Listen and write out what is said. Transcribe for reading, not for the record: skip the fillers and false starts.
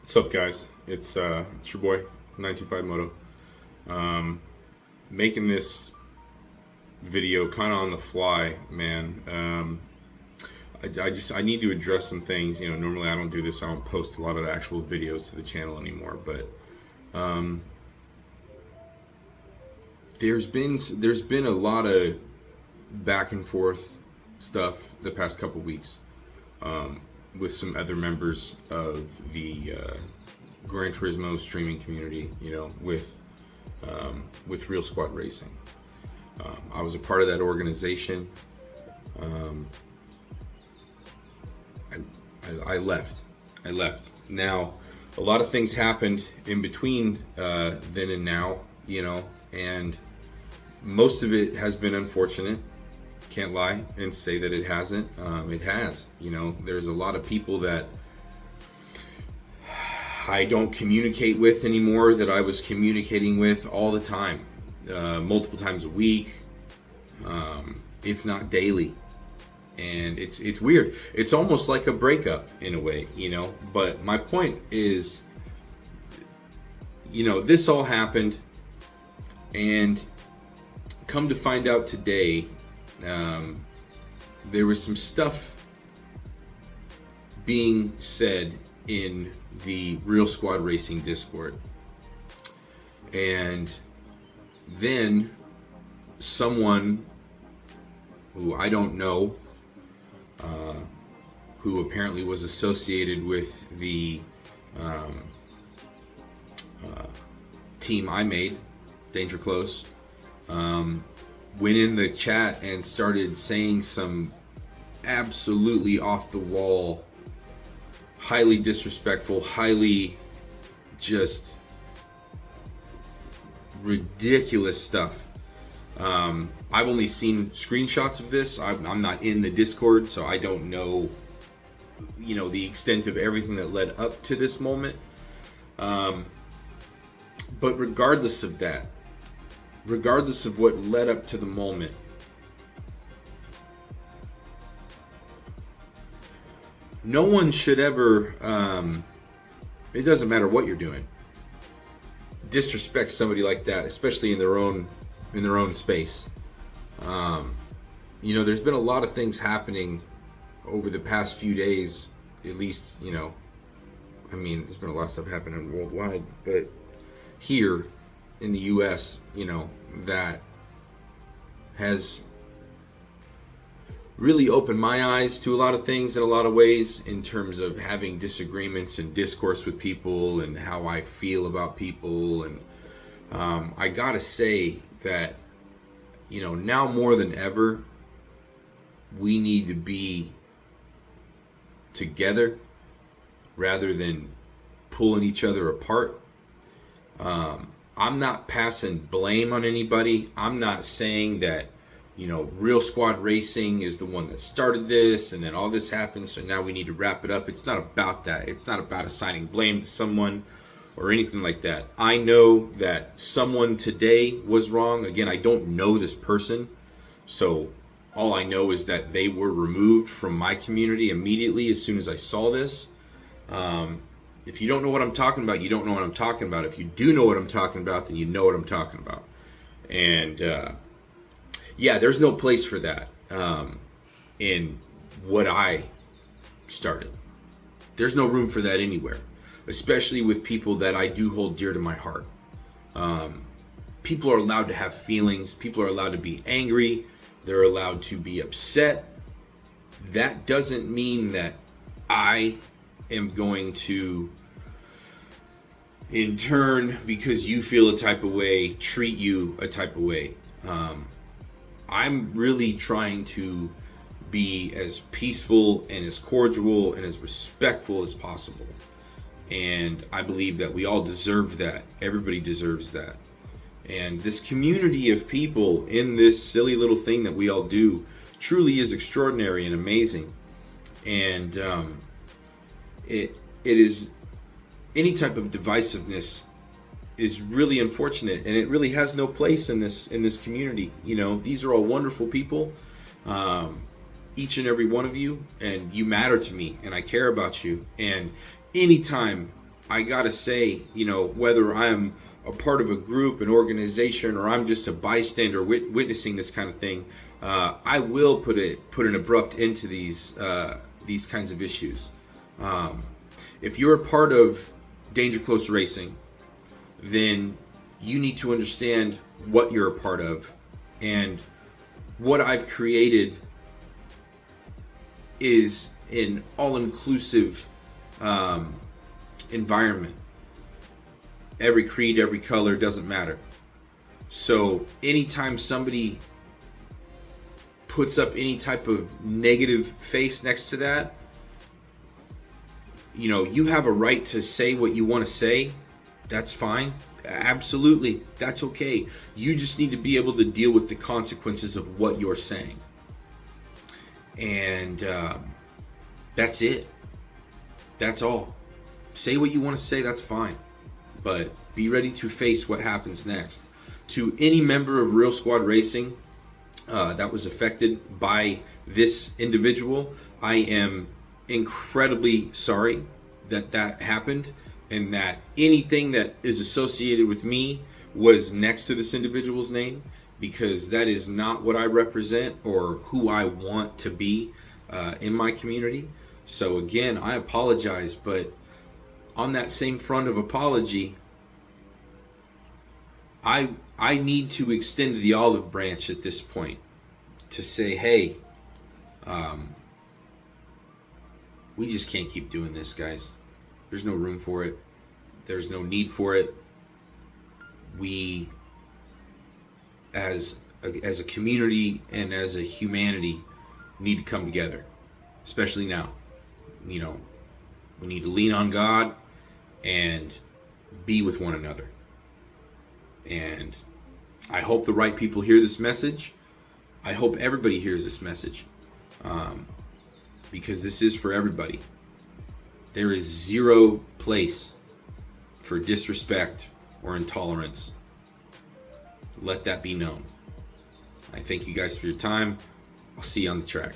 What's up, guys? It's your boy 925 Moto. Making this video kind of on the fly, man. I need to address some things. You know, normally I don't do this. I don't post a lot of actual videos to the channel anymore. But there's been a lot of back and forth stuff the past couple weeks. With some other members of the Gran Turismo streaming community, you know, with Real Squad Racing. I was a part of that organization. I left. Now, a lot of things happened in between then and now, you know, and most of it has been unfortunate. Can't lie and say that it hasn't. It has. You know, there's a lot of people that I don't communicate with anymore that I was communicating with all the time, multiple times a week, if not daily. And it's weird. It's almost like a breakup in a way, you know. But my point is, you know, this all happened, and come to find out today, there was some stuff being said in the Real Squad Racing Discord, and then someone who I don't know, who apparently was associated with the team I made, Danger Close, went in the chat and started saying some absolutely off the wall, highly disrespectful, highly just ridiculous stuff. I've only seen screenshots of this. I'm not in the Discord, so I don't know, you know, the extent of everything that led up to this moment. But regardless of that, regardless of what led up to the moment, no one should ever, it doesn't matter what you're doing, disrespect somebody like that, especially in their own space. You know, there's been a lot of things happening over the past few days, at least, you know, I mean, there's been a lot of stuff happening worldwide, but here in the US, you know, that has really opened my eyes to a lot of things in a lot of ways, in terms of having disagreements and discourse with people and how I feel about people. And I gotta say that, you know, now more than ever, we need to be together rather than pulling each other apart. I'm not passing blame on anybody. I'm not saying that, you know, Real Squad Racing is the one that started this and then all this happened, so now we need to wrap it up. It's not about that. It's not about assigning blame to someone or anything like that. I know that someone today was wrong. Again, I don't know this person, so all I know is that they were removed from my community immediately as soon as I saw this. If you don't know what I'm talking about, you don't know what I'm talking about. If you do know what I'm talking about, then you know what I'm talking about. And yeah, there's no place for that in what I started. There's no room for that anywhere, especially with people that I do hold dear to my heart. People are allowed to have feelings. People are allowed to be angry. They're allowed to be upset. That doesn't mean that I am going to, in turn, because you feel a type of way, treat you a type of way. I'm really trying to be as peaceful and as cordial and as respectful as possible. And I believe that we all deserve that. Everybody deserves that. And this community of people in this silly little thing that we all do truly is extraordinary and amazing. And it is, any type of divisiveness is really unfortunate, and it really has no place in this community. You know, these are all wonderful people, each and every one of you, and you matter to me, and I care about you. And anytime I gotta say, whether I'm a part of a group, an organization, or I'm just a bystander witnessing this kind of thing, I will put an abrupt end to these kinds of issues. If you're a part of Danger Close Racing, then you need to understand what you're a part of, and what I've created is an all-inclusive environment. Every creed, every color, doesn't matter. So anytime somebody puts up any type of negative face next to that, you have a right to say what you want to say. That's fine. Absolutely. That's okay. You just need to be able to deal with the consequences of what you're saying. And that's it. That's all. Say what you want to say. That's fine. But be ready to face what happens next. To any member of Real Squad Racing that was affected by this individual, I am incredibly sorry that happened, and that anything that is associated with me was next to this individual's name, because that is not what I represent or who I want to be in my community. So again, I apologize, but on that same front of apology, I need to extend the olive branch at this point to say, hey, we just can't keep doing this, guys. There's no room for it. There's no need for it. We, as a community and as a humanity, need to come together, especially now. We need to lean on God and be with one another. And I hope the right people hear this message. I hope everybody hears this message, because this is for everybody. There is zero place for disrespect or intolerance. Let that be known. I thank you guys for your time. I'll see you on the track.